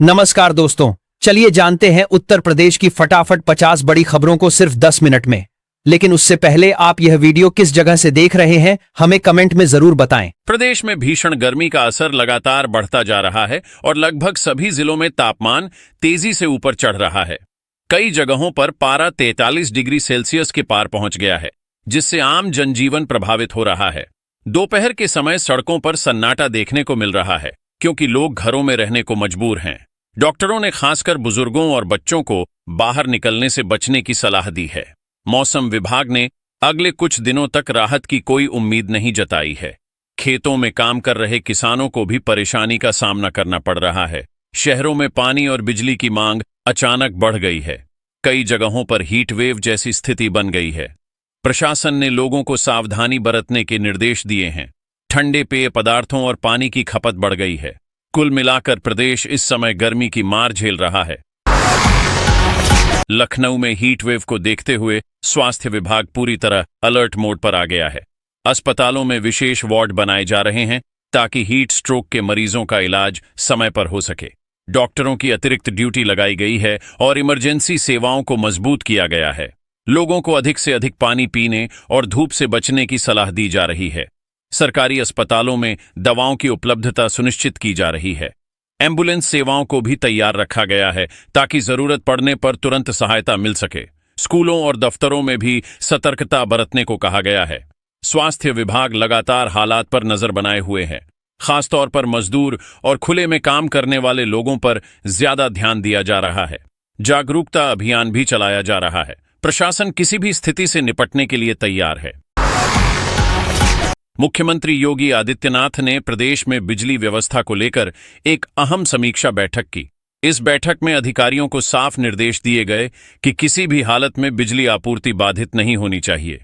नमस्कार दोस्तों, चलिए जानते हैं उत्तर प्रदेश की फटाफट 50 बड़ी खबरों को सिर्फ 10 मिनट में। लेकिन उससे पहले आप यह वीडियो किस जगह से देख रहे हैं हमें कमेंट में जरूर बताएं। प्रदेश में भीषण गर्मी का असर लगातार बढ़ता जा रहा है और लगभग सभी जिलों में तापमान तेजी से ऊपर चढ़ रहा है। कई जगहों पर पारा 43 डिग्री सेल्सियस के पार पहुंच गया है, जिससे आम जनजीवन प्रभावित हो रहा है। दोपहर के समय सड़कों पर सन्नाटा देखने को मिल रहा है, क्योंकि लोग घरों में रहने को मजबूर हैं। डॉक्टरों ने खासकर बुजुर्गों और बच्चों को बाहर निकलने से बचने की सलाह दी है। मौसम विभाग ने अगले कुछ दिनों तक राहत की कोई उम्मीद नहीं जताई है। खेतों में काम कर रहे किसानों को भी परेशानी का सामना करना पड़ रहा है। शहरों में पानी और बिजली की मांग अचानक बढ़ गई है। कई जगहों पर हीट वेव जैसी स्थिति बन गई है। प्रशासन ने लोगों को सावधानी बरतने के निर्देश दिए हैं। ठंडे पेय पदार्थों और पानी की खपत बढ़ गई है। कुल मिलाकर प्रदेश इस समय गर्मी की मार झेल रहा है। लखनऊ में हीट वेव को देखते हुए स्वास्थ्य विभाग पूरी तरह अलर्ट मोड पर आ गया है। अस्पतालों में विशेष वार्ड बनाए जा रहे हैं ताकि हीट स्ट्रोक के मरीजों का इलाज समय पर हो सके। डॉक्टरों की अतिरिक्त ड्यूटी लगाई गई है और इमरजेंसी सेवाओं को मजबूत किया गया है। लोगों को अधिक से अधिक पानी पीने और धूप से बचने की सलाह दी जा रही है। सरकारी अस्पतालों में दवाओं की उपलब्धता सुनिश्चित की जा रही है। एम्बुलेंस सेवाओं को भी तैयार रखा गया है ताकि जरूरत पड़ने पर तुरंत सहायता मिल सके। स्कूलों और दफ्तरों में भी सतर्कता बरतने को कहा गया है। स्वास्थ्य विभाग लगातार हालात पर नजर बनाए हुए है। खासतौर पर मजदूर और खुले में काम करने वाले लोगों पर ज्यादा ध्यान दिया जा रहा है। जागरूकता अभियान भी चलाया जा रहा है। प्रशासन किसी भी स्थिति से निपटने के लिए तैयार है। मुख्यमंत्री योगी आदित्यनाथ ने प्रदेश में बिजली व्यवस्था को लेकर एक अहम समीक्षा बैठक की। इस बैठक में अधिकारियों को साफ निर्देश दिए गए कि किसी भी हालत में बिजली आपूर्ति बाधित नहीं होनी चाहिए।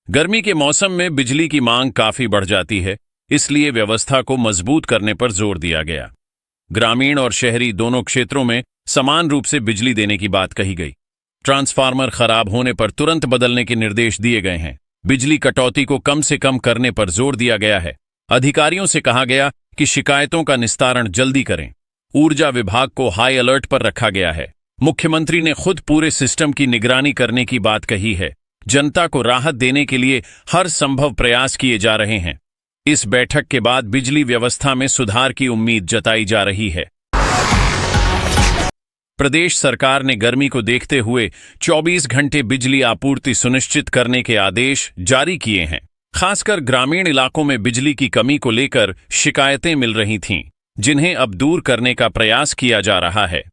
गर्मी के मौसम में बिजली की मांग काफी बढ़ जाती है, इसलिए व्यवस्था को मजबूत करने पर जोर दिया गया। ग्रामीण और शहरी दोनों क्षेत्रों में समान रूप से बिजली देने की बात कही गई। ट्रांसफार्मर खराब होने पर तुरंत बदलने के निर्देश दिए गए हैं। बिजली कटौती को कम से कम करने पर जोर दिया गया है। अधिकारियों से कहा गया कि शिकायतों का निस्तारण जल्दी करें। ऊर्जा विभाग को हाई अलर्ट पर रखा गया है। मुख्यमंत्री ने खुद पूरे सिस्टम की निगरानी करने की बात कही है। जनता को राहत देने के लिए हर संभव प्रयास किए जा रहे हैं। इस बैठक के बाद बिजली व्यवस्था में सुधार की उम्मीद जताई जा रही है। प्रदेश सरकार ने गर्मी को देखते हुए 24 घंटे बिजली आपूर्ति सुनिश्चित करने के आदेश जारी किए हैं। खासकर ग्रामीण इलाकों में बिजली की कमी को लेकर शिकायतें मिल रही थीं, जिन्हें अब दूर करने का प्रयास किया जा रहा है।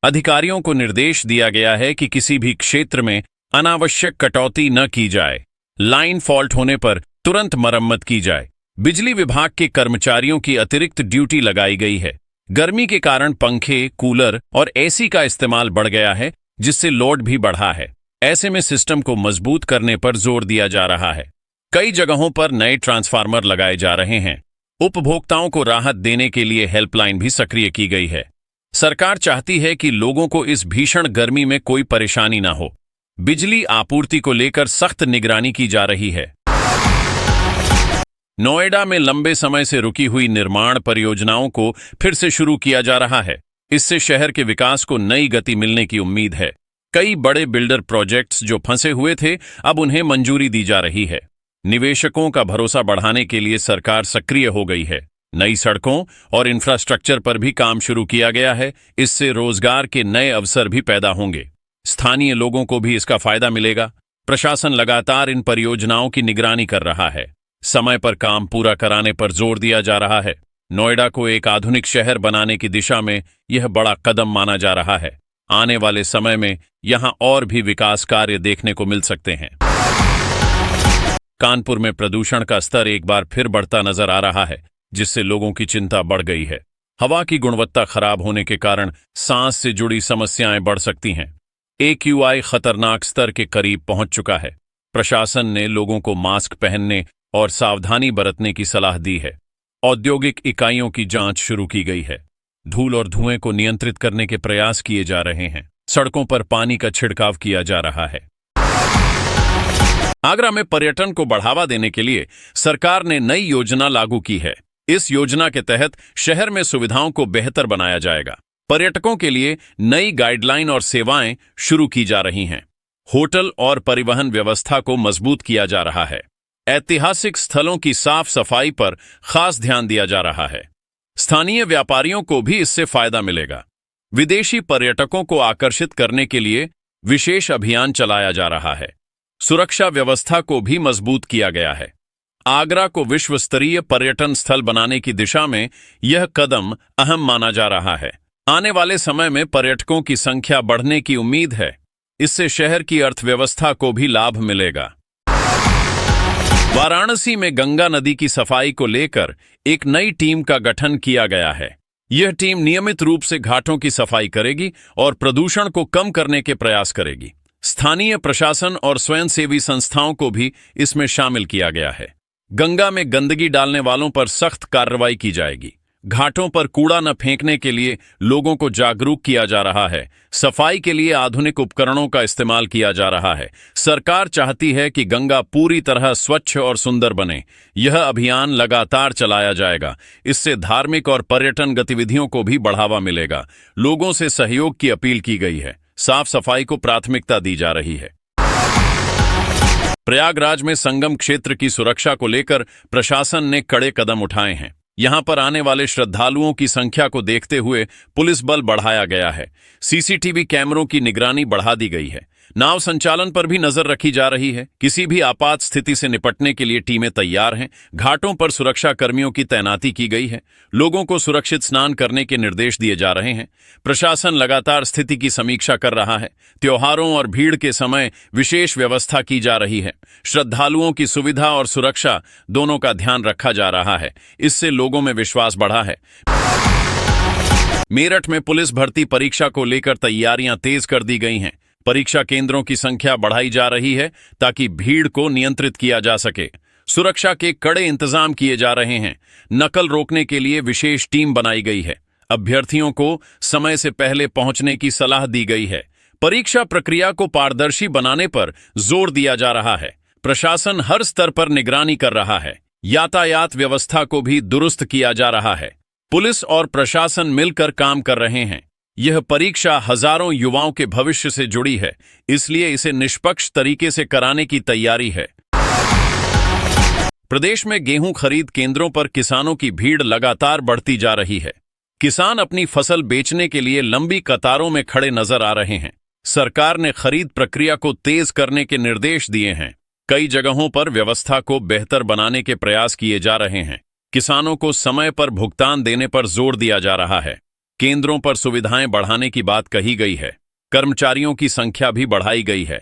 अधिकारियों को निर्देश दिया गया है कि किसी भी क्षेत्र में अनावश्यक कटौती न की जाए। लाइन फॉल्ट होने पर तुरंत मरम्मत की जाए। बिजली विभाग के कर्मचारियों की अतिरिक्त ड्यूटी लगाई गई है। गर्मी के कारण पंखे, कूलर और एसी का इस्तेमाल बढ़ गया है, जिससे लोड भी बढ़ा है। ऐसे में सिस्टम को मजबूत करने पर जोर दिया जा रहा है। कई जगहों पर नए ट्रांसफार्मर लगाए जा रहे हैं। उपभोक्ताओं को राहत देने के लिए हेल्पलाइन भी सक्रिय की गई है। सरकार चाहती है कि लोगों को इस भीषण गर्मी में कोई परेशानी न हो। बिजली आपूर्ति को लेकर सख्त निगरानी की जा रही है। नोएडा में लंबे समय से रुकी हुई निर्माण परियोजनाओं को फिर से शुरू किया जा रहा है। इससे शहर के विकास को नई गति मिलने की उम्मीद है। कई बड़े बिल्डर प्रोजेक्ट्स जो फंसे हुए थे, अब उन्हें मंजूरी दी जा रही है। निवेशकों का भरोसा बढ़ाने के लिए सरकार सक्रिय हो गई है। नई सड़कों और इंफ्रास्ट्रक्चर पर भी काम शुरू किया गया है। इससे रोजगार के नए अवसर भी पैदा होंगे। स्थानीय लोगों को भी इसका फायदा मिलेगा। प्रशासन लगातार इन परियोजनाओं की निगरानी कर रहा है। समय पर काम पूरा कराने पर जोर दिया जा रहा है। नोएडा को एक आधुनिक शहर बनाने की दिशा में यह बड़ा कदम माना जा रहा है। आने वाले समय में यहां और भी विकास कार्य देखने को मिल सकते हैं। कानपुर में प्रदूषण का स्तर एक बार फिर बढ़ता नजर आ रहा है, जिससे लोगों की चिंता बढ़ गई है। हवा की गुणवत्ता खराब होने के कारण सांस से जुड़ी समस्याएं बढ़ सकती हैं। AQI खतरनाक स्तर के करीब पहुंच चुका है। प्रशासन ने लोगों को मास्क पहनने और सावधानी बरतने की सलाह दी है। औद्योगिक इकाइयों की जांच शुरू की गई है। धूल और धुएं को नियंत्रित करने के प्रयास किए जा रहे हैं। सड़कों पर पानी का छिड़काव किया जा रहा है। आगरा में पर्यटन को बढ़ावा देने के लिए सरकार ने नई योजना लागू की है। इस योजना के तहत शहर में सुविधाओं को बेहतर बनाया जाएगा। पर्यटकों के लिए नई गाइडलाइन और सेवाएं शुरू की जा रही हैं। होटल और परिवहन व्यवस्था को मजबूत किया जा रहा है। ऐतिहासिक स्थलों की साफ सफाई पर खास ध्यान दिया जा रहा है। स्थानीय व्यापारियों को भी इससे फायदा मिलेगा। विदेशी पर्यटकों को आकर्षित करने के लिए विशेष अभियान चलाया जा रहा है। सुरक्षा व्यवस्था को भी मजबूत किया गया है। आगरा को विश्व स्तरीय पर्यटन स्थल बनाने की दिशा में यह कदम अहम माना जा रहा है। आने वाले समय में पर्यटकों की संख्या बढ़ने की उम्मीद है। इससे शहर की अर्थव्यवस्था को भी लाभ मिलेगा। वाराणसी में गंगा नदी की सफाई को लेकर एक नई टीम का गठन किया गया है। यह टीम नियमित रूप से घाटों की सफाई करेगी और प्रदूषण को कम करने के प्रयास करेगी। स्थानीय प्रशासन और स्वयंसेवी संस्थाओं को भी इसमें शामिल किया गया है। गंगा में गंदगी डालने वालों पर सख्त कार्रवाई की जाएगी। घाटों पर कूड़ा न फेंकने के लिए लोगों को जागरूक किया जा रहा है। सफाई के लिए आधुनिक उपकरणों का इस्तेमाल किया जा रहा है। सरकार चाहती है कि गंगा पूरी तरह स्वच्छ और सुंदर बने। यह अभियान लगातार चलाया जाएगा। इससे धार्मिक और पर्यटन गतिविधियों को भी बढ़ावा मिलेगा। लोगों से सहयोग की अपील की गई है। साफ सफाई को प्राथमिकता दी जा रही है। प्रयागराज में संगम क्षेत्र की सुरक्षा को लेकर प्रशासन ने कड़े कदम उठाए हैं। यहां पर आने वाले श्रद्धालुओं की संख्या को देखते हुए पुलिस बल बढ़ाया गया है। सीसीटीवी कैमरों की निगरानी बढ़ा दी गई है। नाव संचालन पर भी नजर रखी जा रही है। किसी भी आपात स्थिति से निपटने के लिए टीमें तैयार हैं। घाटों पर सुरक्षा कर्मियों की तैनाती की गई है। लोगों को सुरक्षित स्नान करने के निर्देश दिए जा रहे हैं। प्रशासन लगातार स्थिति की समीक्षा कर रहा है। त्योहारों और भीड़ के समय विशेष व्यवस्था की जा रही है। श्रद्धालुओं की सुविधा और सुरक्षा दोनों का ध्यान रखा जा रहा है। इससे लोगों में विश्वास बढ़ा है। मेरठ में पुलिस भर्ती परीक्षा को लेकर तैयारियां तेज कर दी गई हैं। परीक्षा केंद्रों की संख्या बढ़ाई जा रही है ताकि भीड़ को नियंत्रित किया जा सके। सुरक्षा के कड़े इंतजाम किए जा रहे हैं। नकल रोकने के लिए विशेष टीम बनाई गई है। अभ्यर्थियों को समय से पहले पहुंचने की सलाह दी गई है। परीक्षा प्रक्रिया को पारदर्शी बनाने पर जोर दिया जा रहा है। प्रशासन हर स्तर पर निगरानी कर रहा है। यातायात व्यवस्था को भी दुरुस्त किया जा रहा है। पुलिस और प्रशासन मिलकर काम कर रहे हैं। यह परीक्षा हजारों युवाओं के भविष्य से जुड़ी है, इसलिए इसे निष्पक्ष तरीके से कराने की तैयारी है। प्रदेश में गेहूं खरीद केंद्रों पर किसानों की भीड़ लगातार बढ़ती जा रही है। किसान अपनी फसल बेचने के लिए लंबी कतारों में खड़े नजर आ रहे हैं। सरकार ने खरीद प्रक्रिया को तेज करने के निर्देश दिए हैं। कई जगहों पर व्यवस्था को बेहतर बनाने के प्रयास किए जा रहे हैं। किसानों को समय पर भुगतान देने पर जोर दिया जा रहा है। केंद्रों पर सुविधाएं बढ़ाने की बात कही गई है। कर्मचारियों की संख्या भी बढ़ाई गई है।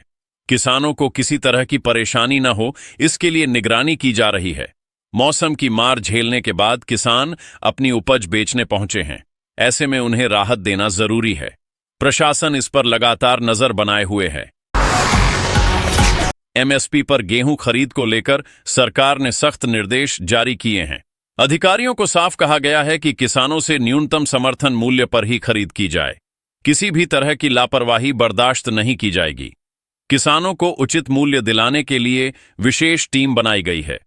किसानों को किसी तरह की परेशानी न हो, इसके लिए निगरानी की जा रही है। मौसम की मार झेलने के बाद किसान अपनी उपज बेचने पहुंचे हैं। ऐसे में उन्हें राहत देना जरूरी है। प्रशासन इस पर लगातार नजर बनाए हुए है। एमएसपी पर गेहूं खरीद को लेकर सरकार ने सख्त निर्देश जारी किए हैं। अधिकारियों को साफ कहा गया है कि किसानों से न्यूनतम समर्थन मूल्य पर ही खरीद की जाए। किसी भी तरह की लापरवाही बर्दाश्त नहीं की जाएगी। किसानों को उचित मूल्य दिलाने के लिए विशेष टीम बनाई गई है।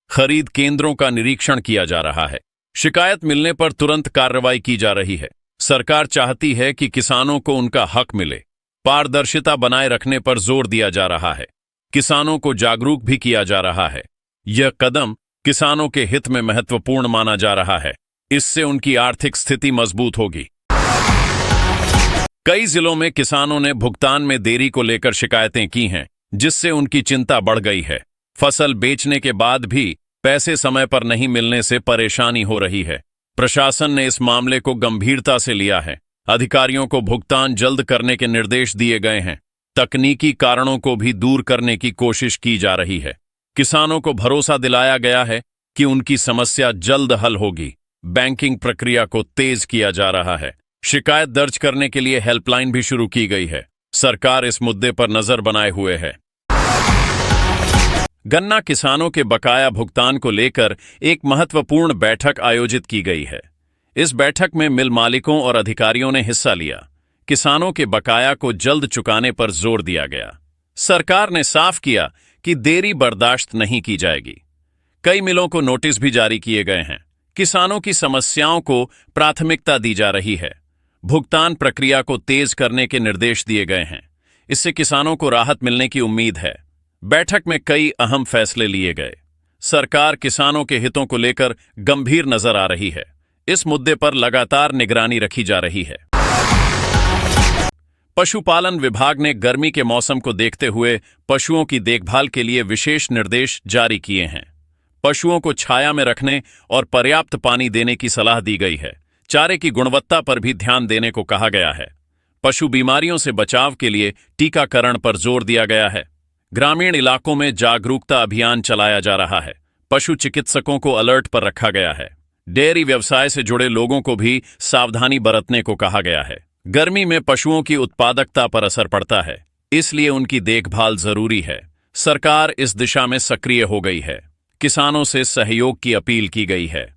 खरीद केंद्रों का निरीक्षण किया जा रहा है। शिकायत मिलने पर तुरंत कार्रवाई की जा रही है। सरकार चाहती है कि किसानों को उनका हक मिले। पारदर्शिता बनाए रखने पर जोर दिया जा रहा है। किसानों को जागरूक भी किया जा रहा है। यह कदम किसानों के हित में महत्वपूर्ण माना जा रहा है। इससे उनकी आर्थिक स्थिति मजबूत होगी। कई जिलों में किसानों ने भुगतान में देरी को लेकर शिकायतें की हैं, जिससे उनकी चिंता बढ़ गई है। फसल बेचने के बाद भी पैसे समय पर नहीं मिलने से परेशानी हो रही है। प्रशासन ने इस मामले को गंभीरता से लिया है। अधिकारियों को भुगतान जल्द करने के निर्देश दिए गए हैं। तकनीकी कारणों को भी दूर करने की कोशिश की जा रही है। किसानों को भरोसा दिलाया गया है कि उनकी समस्या जल्द हल होगी। बैंकिंग प्रक्रिया को तेज किया जा रहा है। शिकायत दर्ज करने के लिए हेल्पलाइन भी शुरू की गई है। सरकार इस मुद्दे पर नजर बनाए हुए है। गन्ना किसानों के बकाया भुगतान को लेकर एक महत्वपूर्ण बैठक आयोजित की गई है। इस बैठक में मिल मालिकों और अधिकारियों ने हिस्सा लिया। किसानों के बकाया को जल्द चुकाने पर जोर दिया गया। सरकार ने साफ किया कि देरी बर्दाश्त नहीं की जाएगी। कई मिलों को नोटिस भी जारी किए गए हैं। किसानों की समस्याओं को प्राथमिकता दी जा रही है। भुगतान प्रक्रिया को तेज करने के निर्देश दिए गए हैं। इससे किसानों को राहत मिलने की उम्मीद है। बैठक में कई अहम फैसले लिए गए। सरकार किसानों के हितों को लेकर गंभीर नजर आ रही है। इस मुद्दे पर लगातार निगरानी रखी जा रही है। पशुपालन विभाग ने गर्मी के मौसम को देखते हुए पशुओं की देखभाल के लिए विशेष निर्देश जारी किए हैं। पशुओं को छाया में रखने और पर्याप्त पानी देने की सलाह दी गई है। चारे की गुणवत्ता पर भी ध्यान देने को कहा गया है। पशु बीमारियों से बचाव के लिए टीकाकरण पर जोर दिया गया है। ग्रामीण इलाकों में जागरूकता अभियान चलाया जा रहा है। पशु चिकित्सकों को अलर्ट पर रखा गया है। डेयरी व्यवसाय से जुड़े लोगों को भी सावधानी बरतने को कहा गया है। गर्मी में पशुओं की उत्पादकता पर असर पड़ता है, इसलिए उनकी देखभाल जरूरी है। सरकार इस दिशा में सक्रिय हो गई है। किसानों से सहयोग की अपील की गई है।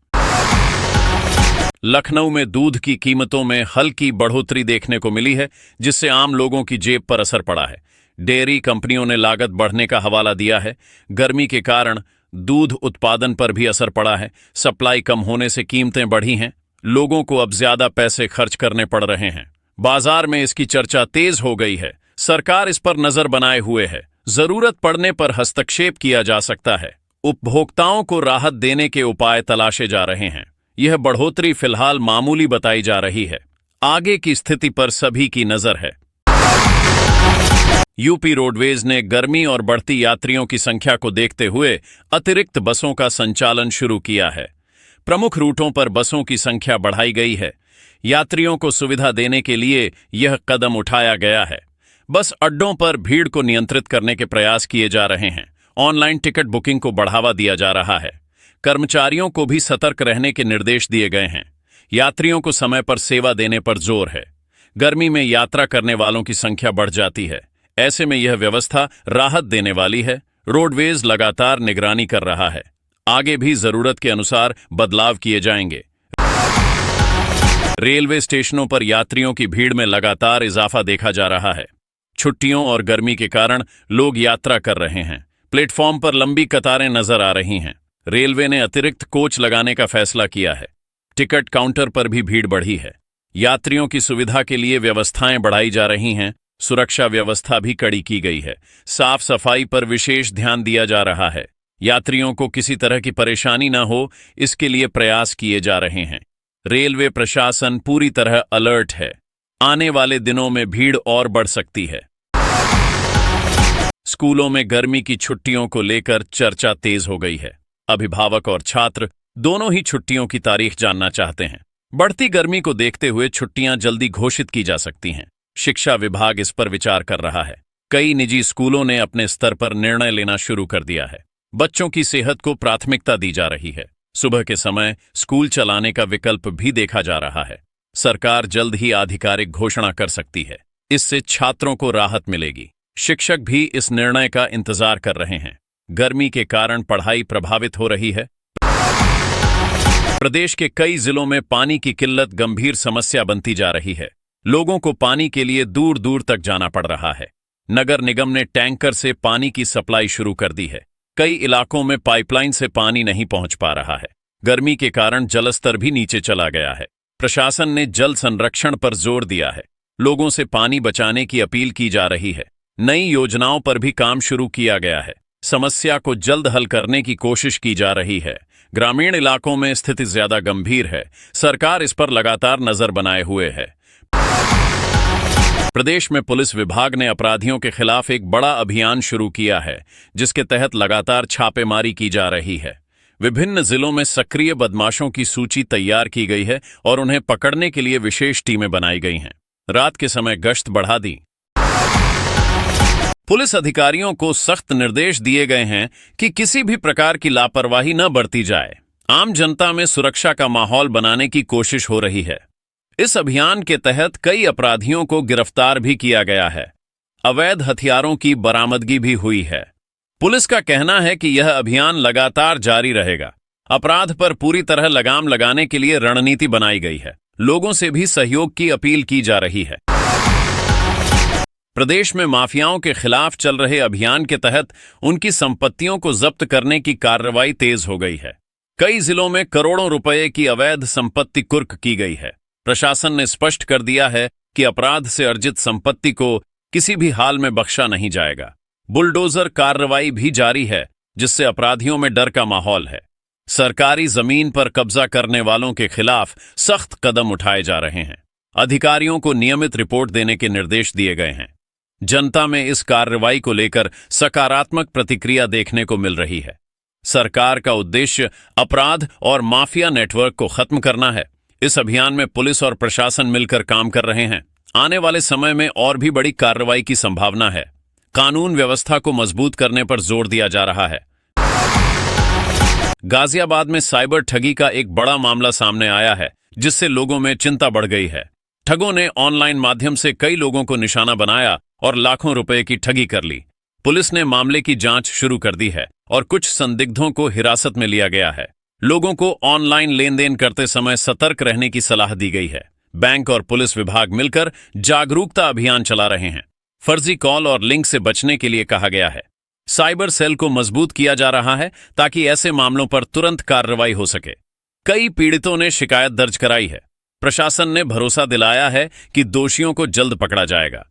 लखनऊ में दूध की कीमतों में हल्की बढ़ोतरी देखने को मिली है, जिससे आम लोगों की जेब पर असर पड़ा है। डेयरी कंपनियों ने लागत बढ़ने का हवाला दिया है। गर्मी के कारण दूध उत्पादन पर भी असर पड़ा है। सप्लाई कम होने से कीमतें बढ़ी हैं। लोगों को अब ज्यादा पैसे खर्च करने पड़ रहे हैं। बाजार में इसकी चर्चा तेज हो गई है। सरकार इस पर नजर बनाए हुए है। जरूरत पड़ने पर हस्तक्षेप किया जा सकता है। उपभोक्ताओं को राहत देने के उपाय तलाशे जा रहे हैं। यह बढ़ोतरी फिलहाल मामूली बताई जा रही है। आगे की स्थिति पर सभी की नजर है। यूपी रोडवेज ने गर्मी और बढ़ती यात्रियों की संख्या को देखते हुए अतिरिक्त बसों का संचालन शुरू किया है। प्रमुख रूटों पर बसों की संख्या बढ़ाई गई है। यात्रियों को सुविधा देने के लिए यह कदम उठाया गया है। बस अड्डों पर भीड़ को नियंत्रित करने के प्रयास किए जा रहे हैं। ऑनलाइन टिकट बुकिंग को बढ़ावा दिया जा रहा है। कर्मचारियों को भी सतर्क रहने के निर्देश दिए गए हैं। यात्रियों को समय पर सेवा देने पर जोर है। गर्मी में यात्रा करने वालों की संख्या बढ़ जाती है। ऐसे में यह व्यवस्था राहत देने वाली है। रोडवेज लगातार निगरानी कर रहा है। आगे भी जरूरत के अनुसार बदलाव किए जाएंगे। रेलवे स्टेशनों पर यात्रियों की भीड़ में लगातार इजाफा देखा जा रहा है। छुट्टियों और गर्मी के कारण लोग यात्रा कर रहे हैं। प्लेटफॉर्म पर लंबी कतारें नजर आ रही हैं। रेलवे ने अतिरिक्त कोच लगाने का फैसला किया है। टिकट काउंटर पर भी भीड़ बढ़ी है। यात्रियों की सुविधा के लिए व्यवस्थाएं बढ़ाई जा रही हैं। सुरक्षा व्यवस्था भी कड़ी की गई है। साफ सफाई पर विशेष ध्यान दिया जा रहा है। यात्रियों को किसी तरह की परेशानी न हो, इसके लिए प्रयास किए जा रहे हैं। रेलवे प्रशासन पूरी तरह अलर्ट है। आने वाले दिनों में भीड़ और बढ़ सकती है। स्कूलों में गर्मी की छुट्टियों को लेकर चर्चा तेज हो गई है। अभिभावक और छात्र दोनों ही छुट्टियों की तारीख जानना चाहते हैं। बढ़ती गर्मी को देखते हुए छुट्टियां जल्दी घोषित की जा सकती हैं। शिक्षा विभाग इस पर विचार कर रहा है। कई निजी स्कूलों ने अपने स्तर पर निर्णय लेना शुरू कर दिया है। बच्चों की सेहत को प्राथमिकता दी जा रही है। सुबह के समय स्कूल चलाने का विकल्प भी देखा जा रहा है। सरकार जल्द ही आधिकारिक घोषणा कर सकती है। इससे छात्रों को राहत मिलेगी। शिक्षक भी इस निर्णय का इंतजार कर रहे हैं। गर्मी के कारण पढ़ाई प्रभावित हो रही है। प्रदेश के कई जिलों में पानी की किल्लत गंभीर समस्या बनती जा रही है। लोगों को पानी के लिए दूर दूर तक जाना पड़ रहा है। नगर निगम ने टैंकर से पानी की सप्लाई शुरू कर दी है। कई इलाकों में पाइपलाइन से पानी नहीं पहुंच पा रहा है। गर्मी के कारण जलस्तर भी नीचे चला गया है। प्रशासन ने जल संरक्षण पर जोर दिया है। लोगों से पानी बचाने की अपील की जा रही है। नई योजनाओं पर भी काम शुरू किया गया है। समस्या को जल्द हल करने की कोशिश की जा रही है। ग्रामीण इलाकों में स्थिति ज्यादा गंभीर है। सरकार इस पर लगातार नजर बनाए हुए है। प्रदेश में पुलिस विभाग ने अपराधियों के खिलाफ एक बड़ा अभियान शुरू किया है, जिसके तहत लगातार छापेमारी की जा रही है। विभिन्न जिलों में सक्रिय बदमाशों की सूची तैयार की गई है और उन्हें पकड़ने के लिए विशेष टीमें बनाई गई हैं। रात के समय गश्त बढ़ा दी। पुलिस अधिकारियों को सख्त निर्देश दिए गए हैं कि किसी भी प्रकार की लापरवाही न बरती जाए। आम जनता में सुरक्षा का माहौल बनाने की कोशिश हो रही है। इस अभियान के तहत कई अपराधियों को गिरफ्तार भी किया गया है। अवैध हथियारों की बरामदगी भी हुई है। पुलिस का कहना है कि यह अभियान लगातार जारी रहेगा। अपराध पर पूरी तरह लगाम लगाने के लिए रणनीति बनाई गई है। लोगों से भी सहयोग की अपील की जा रही है। प्रदेश में माफियाओं के खिलाफ चल रहे अभियान के तहत उनकी संपत्तियों को जब्त करने की कार्रवाई तेज हो गई है। कई जिलों में करोड़ों रुपए की अवैध संपत्ति कुर्क की गई है। प्रशासन ने स्पष्ट कर दिया है कि अपराध से अर्जित संपत्ति को किसी भी हाल में बख्शा नहीं जाएगा। बुलडोजर कार्रवाई भी जारी है, जिससे अपराधियों में डर का माहौल है। सरकारी जमीन पर कब्जा करने वालों के खिलाफ सख्त कदम उठाए जा रहे हैं। अधिकारियों को नियमित रिपोर्ट देने के निर्देश दिए गए हैं। जनता में इस कार्रवाई को लेकर सकारात्मक प्रतिक्रिया देखने को मिल रही है। सरकार का उद्देश्य अपराध और माफिया नेटवर्क को खत्म करना है। इस अभियान में पुलिस और प्रशासन मिलकर काम कर रहे हैं। आने वाले समय में और भी बड़ी कार्रवाई की संभावना है। कानून व्यवस्था को मजबूत करने पर जोर दिया जा रहा है। गाजियाबाद में साइबर ठगी का एक बड़ा मामला सामने आया है, जिससे लोगों में चिंता बढ़ गई है। ठगों ने ऑनलाइन माध्यम से कई लोगों को निशाना बनाया और लाखों रुपए की ठगी कर ली। पुलिस ने मामले की जांच शुरू कर दी है और कुछ संदिग्धों को हिरासत में लिया गया है। लोगों को ऑनलाइन लेन देन करते समय सतर्क रहने की सलाह दी गई है। बैंक और पुलिस विभाग मिलकर जागरूकता अभियान चला रहे हैं। फर्जी कॉल और लिंक से बचने के लिए कहा गया है। साइबर सेल को मजबूत किया जा रहा है ताकि ऐसे मामलों पर तुरंत कार्रवाई हो सके। कई पीड़ितों ने शिकायत दर्ज कराई है। प्रशासन ने भरोसा दिलाया है कि दोषियों को जल्द पकड़ा जाएगा।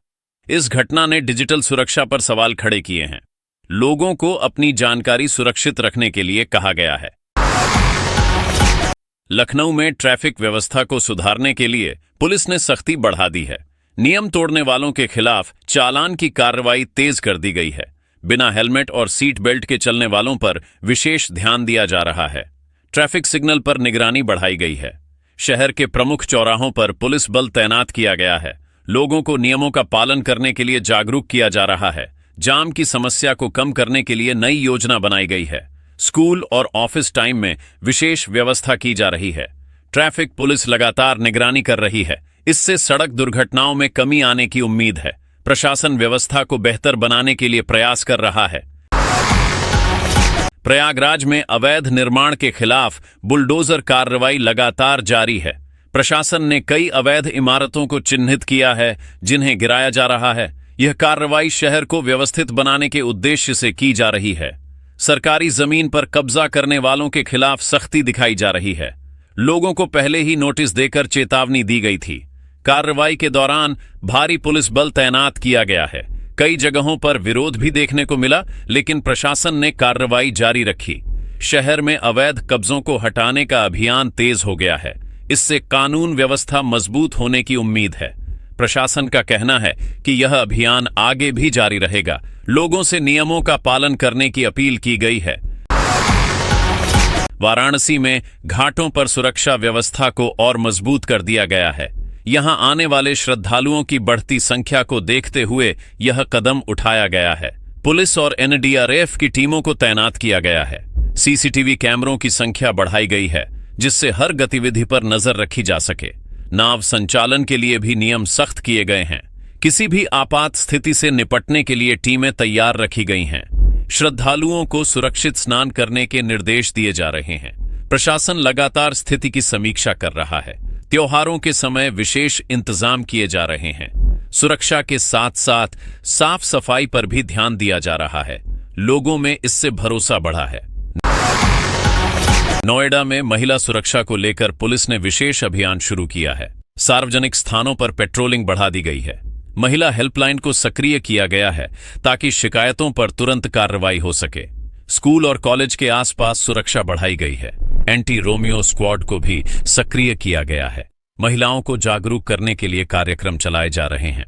इस घटना ने डिजिटल सुरक्षा पर सवाल खड़े किए हैं। लोगों को अपनी जानकारी सुरक्षित रखने के लिए कहा गया है। लखनऊ में ट्रैफिक व्यवस्था को सुधारने के लिए पुलिस ने सख्ती बढ़ा दी है। नियम तोड़ने वालों के खिलाफ चालान की कार्रवाई तेज कर दी गई है। बिना हेलमेट और सीट बेल्ट के चलने वालों पर विशेष ध्यान दिया जा रहा है। ट्रैफिक सिग्नल पर निगरानी बढ़ाई गई है। शहर के प्रमुख चौराहों पर पुलिस बल तैनात किया गया है। लोगों को नियमों का पालन करने के लिए जागरूक किया जा रहा है। जाम की समस्या को कम करने के लिए नई योजना बनाई गई है। स्कूल और ऑफिस टाइम में विशेष व्यवस्था की जा रही है। ट्रैफिक पुलिस लगातार निगरानी कर रही है। इससे सड़क दुर्घटनाओं में कमी आने की उम्मीद है। प्रशासन व्यवस्था को बेहतर बनाने के लिए प्रयास कर रहा है। प्रयागराज में अवैध निर्माण के खिलाफ बुलडोजर कार्रवाई लगातार जारी है। प्रशासन ने कई अवैध इमारतों को चिन्हित किया है, जिन्हें गिराया जा रहा है। यह कार्रवाई शहर को व्यवस्थित बनाने के उद्देश्य से की जा रही है। सरकारी जमीन पर कब्जा करने वालों के खिलाफ सख्ती दिखाई जा रही है। लोगों को पहले ही नोटिस देकर चेतावनी दी गई थी। कार्रवाई के दौरान भारी पुलिस बल तैनात किया गया है। कई जगहों पर विरोध भी देखने को मिला, लेकिन प्रशासन ने कार्रवाई जारी रखी। शहर में अवैध कब्जों को हटाने का अभियान तेज हो गया है। इससे कानून व्यवस्था मजबूत होने की उम्मीद है। प्रशासन का कहना है कि यह अभियान आगे भी जारी रहेगा। लोगों से नियमों का पालन करने की अपील की गई है। वाराणसी में घाटों पर सुरक्षा व्यवस्था को और मजबूत कर दिया गया है। यहां आने वाले श्रद्धालुओं की बढ़ती संख्या को देखते हुए यह कदम उठाया गया है। पुलिस और एनडीआरएफ की टीमों को तैनात किया गया है। सीसीटीवी कैमरों की संख्या बढ़ाई गई है, जिससे हर गतिविधि पर नजर रखी जा सके। नाव संचालन के लिए भी नियम सख्त किए गए हैं। किसी भी आपात स्थिति से निपटने के लिए टीमें तैयार रखी गई हैं। श्रद्धालुओं को सुरक्षित स्नान करने के निर्देश दिए जा रहे हैं। प्रशासन लगातार स्थिति की समीक्षा कर रहा है। त्योहारों के समय विशेष इंतजाम किए जा रहे हैं। सुरक्षा के साथ साथ साफ सफाई पर भी ध्यान दिया जा रहा है। लोगों में इससे भरोसा बढ़ा है। नोएडा में महिला सुरक्षा को लेकर पुलिस ने विशेष अभियान शुरू किया है। सार्वजनिक स्थानों पर पेट्रोलिंग बढ़ा दी गई है। महिला हेल्पलाइन को सक्रिय किया गया है ताकि शिकायतों पर तुरंत कार्रवाई हो सके। स्कूल और कॉलेज के आसपास सुरक्षा बढ़ाई गई है। एंटी रोमियो स्क्वाड को भी सक्रिय किया गया है। महिलाओं को जागरूक करने के लिए कार्यक्रम चलाए जा रहे हैं।